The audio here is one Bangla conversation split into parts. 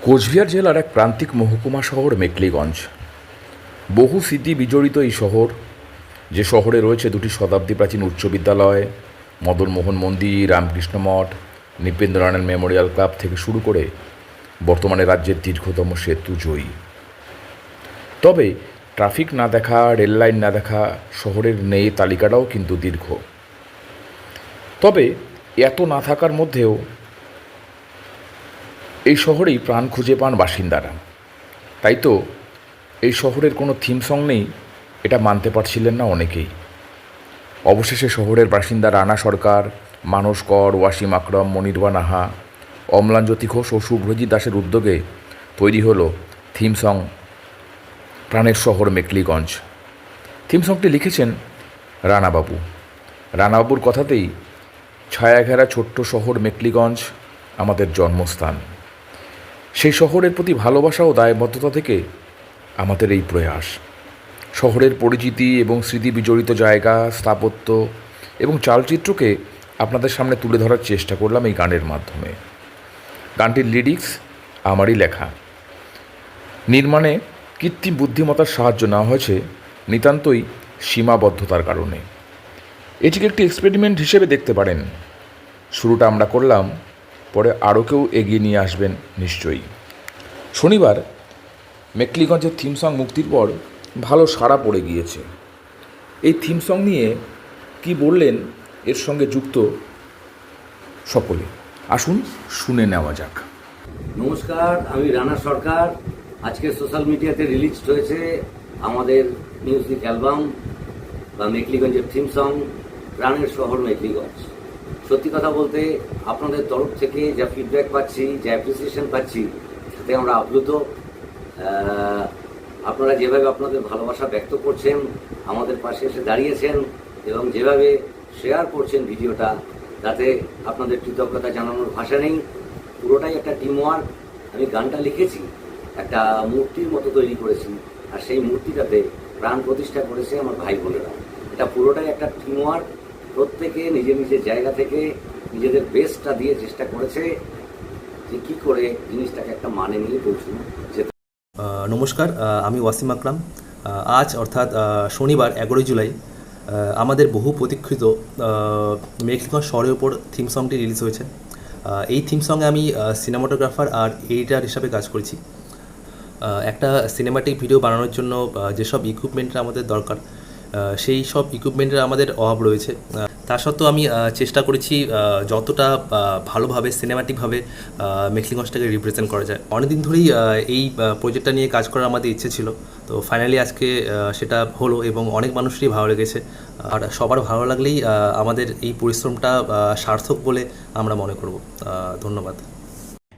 কোচবিহার জেলার এক প্রান্তিক মহকুমা শহর মেখলিগঞ্জ। বহু স্মৃতি বিজড়িত এই শহর, যে শহরে রয়েছে দুটি শতাব্দী প্রাচীন উচ্চ বিদ্যালয়, মদনমোহন মন্দির, রামকৃষ্ণ মঠ, নৃপেন্দ্রনারায়ণ মেমোরিয়াল ক্লাব থেকে শুরু করে বর্তমানে রাজ্যের দীর্ঘতম সেতু জয়ী। তবে ট্রাফিক না দেখা, রেললাইন না দেখা শহরের নেই তালিকাটাও কিন্তু দীর্ঘ। তবে এত না থাকার মধ্যেও এই শহরেই প্রাণ খুঁজে পান বাসিন্দারা। তাই তো এই শহরের কোনো থিম সং নেই, এটা মানতে পারছিলেন না অনেকেই। অবশেষে শহরের বাসিন্দা রানা সরকার, মানস কর, ওয়াসিম আকরম, মনিরবা নাহা, অম্লানজ্যোতি ঘোষ ও শুভ্রজিৎ দাসের উদ্যোগে তৈরি হলো থিম সং প্রাণের শহর মেখলিগঞ্জ। থিম সংটি লিখেছেন রানাবাবু। রানাবাবুর কথাতেই ছায়াঘেরা ছোট্ট শহর মেখলিগঞ্জ আমাদের জন্মস্থান। সেই শহরের প্রতি ভালোবাসা ও দায়বদ্ধতা থেকে আমাদের এই প্রয়াস। শহরের পরিচিতি এবং স্মৃতি বিজড়িত জায়গা, স্থাপত্য এবং চালচিত্রকে আপনাদের সামনে তুলে ধরার চেষ্টা করলাম এই গানের মাধ্যমে। গানটির লিরিক্স আমারই লেখা। নির্মাণে কৃত্রিম বুদ্ধিমত্তার সাহায্য নেওয়া হয়েছে নিতান্তই সীমাবদ্ধতার কারণে। এটিকে একটি এক্সপেরিমেন্ট হিসেবে দেখতে পারেন। শুরুটা আমরা করলাম, পরে আরও কেউ এগিয়ে নিয়ে আসবেন নিশ্চয়ই। শনিবার মেখলিগঞ্জের থিম সং মুক্তির পর ভালো সাড়া পড়ে গিয়েছে। এই থিম সং নিয়ে কি বললেন এর সঙ্গে যুক্ত সকলে, আসুন শুনে নেওয়া যাক। নমস্কার, আমি রানা সরকার। আজকে সোশ্যাল মিডিয়াতে রিলিজ হয়েছে আমাদের মিউজিক অ্যালবাম বা মেখলিগঞ্জের থিম সং প্রাণের শহর মেখলিগঞ্জ। সত্যি কথা বলতে আপনাদের তরফ থেকে যা ফিডব্যাক পাচ্ছি, যা অ্যাপ্রিসিয়েশন পাচ্ছি, তাতে আমরা আপ্লুত। আপনারা যেভাবে আপনাদের ভালোবাসা ব্যক্ত করছেন, আমাদের পাশে এসে দাঁড়িয়েছেন এবং যেভাবে শেয়ার করছেন ভিডিওটা, তাতে আপনাদের কৃতজ্ঞতা জানানোর ভাষা নেই। পুরোটাই একটা টিম ওয়ার্ক। আমি গানটা লিখেছি, একটা মূর্তির মতো তৈরি করেছি, আর সেই মূর্তিটাতে প্রাণ প্রতিষ্ঠা করেছে আমার ভাই বোনেরা। এটা পুরোটাই একটা টিম ওয়ার্ক। প্রত্যেকে নিজের নিজের জায়গা থেকে নিজেদের বেস্টটা দিয়ে চেষ্টা করেছে যে কী করে জিনিসটাকে একটা মানে নিয়ে পৌঁছানো যেতে। নমস্কার, আমি ওয়াসিম আকরাম। আজ অর্থাৎ শনিবার 11 জুলাই আমাদের বহু প্রতীক্ষিত মেখলিগঞ্জ শহরের ওপর থিম সংটি রিলিজ হয়েছে। এই থিম সঙ্গে আমি সিনেমাটোগ্রাফার আর এডিটার হিসাবে কাজ করেছি। একটা সিনেমাটিক ভিডিও বানানোর জন্য যেসব ইকুইপমেন্টের আমাদের দরকার, সেই সব ইকুইপমেন্টের আমাদের অভাব রয়েছে। তা সত্ত্বেও আমি চেষ্টা করেছি যতটা ভালোভাবে সিনেমাটিকভাবে মেখলিগঞ্জটাকে রিপ্রেজেন্ট করা যায়। অনেকদিন ধরেই এই প্রজেক্টটা নিয়ে কাজ করার আমাদের ইচ্ছে ছিল, তো ফাইনালি আজকে সেটা হলো এবং অনেক মানুষেরই ভালো লেগেছে। আর সবার ভালো লাগলেই আমাদের এই পরিশ্রমটা সার্থক বলে আমরা মনে করব। ধন্যবাদ।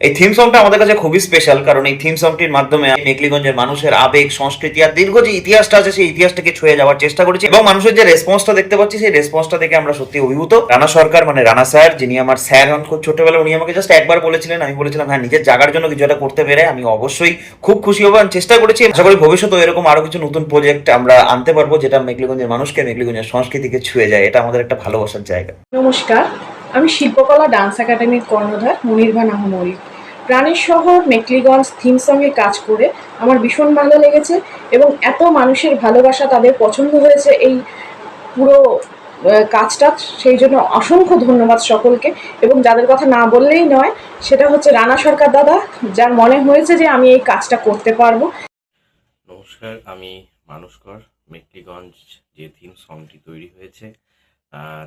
এই থিম সংটা আমাদের কাছে খুবই স্পেশাল, কারণ এই থিম সংটির মাধ্যমে মেখলিগঞ্জের মানুষের আবেগ, সংস্কৃতি আর দীর্ঘ যে ইতিহাসটা আছে সেই ইতিহাসটাকে ছুঁয়ে যাওয়ার চেষ্টা করেছি এবং মানুষের যে রেসপন্সটা দেখতে পাচ্ছি সেই রেসপন্সটা দেখে আমরা সত্যি অভিভূত। রানা সরকার মানে রানা স্যার, যিনি আমার স্যার হন খুব ছোটবেলায়, উনি আমাকে জাস্ট একবার বলেছিলেন, আমি বলেছিলাম হ্যাঁ, নিজের জায়গার জন্য কিছু একটা করতে পেরে আমি অবশ্যই খুব খুশি হব। আমি চেষ্টা করেছি, আশা করি ভবিষ্যতেও এরকম আরো কিছু নতুন প্রজেক্ট আমরা আনতে পারবো যেটা মেখলিগঞ্জের মানুষকে, মেখলিগঞ্জের সংস্কৃতিকে ছুঁয়ে যায়। এটা আমাদের একটা ভালোবাসার জায়গা। নমস্কার, আমি শিল্পকলা ডান্স একাডেমির কর্ণধার মনিরবা নাহা মৌরিক। প্রাণের শহর মেখলিগঞ্জ থিম সঙ্গে কাজ করে আমার ভীষণ ভালো লেগেছে এবং এত মানুষের ভালোবাসা, তাদের পছন্দ হয়েছে এই পুরো কাজটা, সেই জন্য অসংখ্য ধন্যবাদ সকলকে। এবং যাদের কথা না বললেই নয়, সেটা হচ্ছে রানা সরকার দাদা, যার মনে হয়েছে যে আমি এই কাজটা করতে পারবো। নমস্কার, আমি মানস কর। মেখলিগঞ্জ যে থিম সংটি তৈরি হয়েছে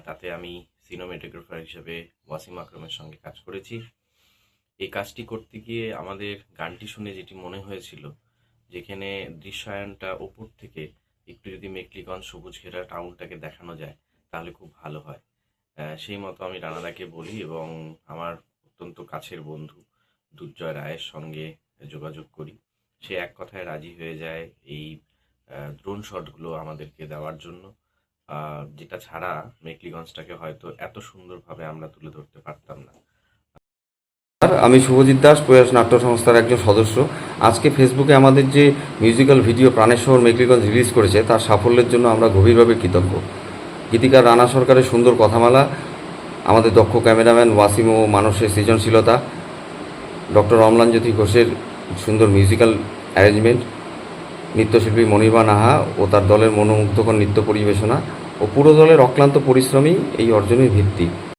তাতে আমি সিনেমাটোগ্রাফার হিসেবে ওয়াসিম আকরমের সঙ্গে কাজ করেছি। এই কাজটি করতে গিয়ে আমাদের গানটি শুনে যেটি মনে হয়েছিল, যেখানে দৃশ্যায়নটা ওপর থেকে একটু যদি মেখলিগঞ্জ সবুজ ঘেরা টাউনটাকে দেখানো যায় তাহলে খুব ভালো হয়। সেই মতো আমি রানাদাকে বলি এবং আমার অত্যন্ত কাছের বন্ধু দুর্জয় রায়ের সঙ্গে যোগাযোগ করি। সে এক কথায় রাজি হয়ে যায় এই ড্রোন শটগুলো আমাদেরকে দেওয়ার জন্য, যেটা ছাড়া মেখলিগঞ্জটাকে হয়তো এত সুন্দরভাবে আমরা তুলে ধরতে পারতাম না। আমি শুভজিৎ দাস, প্রয়াস নাট্য সংস্থার একজন সদস্য। আজকে ফেসবুকে আমাদের যে মিউজিক্যাল ভিডিও প্রাণের শহর মেখলিগঞ্জ রিলিজ করেছে, তার সাফল্যের জন্য আমরা গভীরভাবে কৃতজ্ঞ। গীতিকার রানা সরকারের সুন্দর কথামালা, আমাদের দক্ষ ক্যামেরাম্যান ওয়াসিম ও মানসের সৃজনশীলতা ডক্টর অম্লানজ্যোতি ঘোষের সুন্দর মিউজিক্যাল অ্যারেঞ্জমেন্ট, নৃত্যশিল্পী মনির্বাণ আহা ও তার দলের মনোমুগ্ধকর নৃত্য পরিবেশনা ও পুরো দলের অক্লান্ত পরিশ্রমই এই অর্জনের ভিত্তি।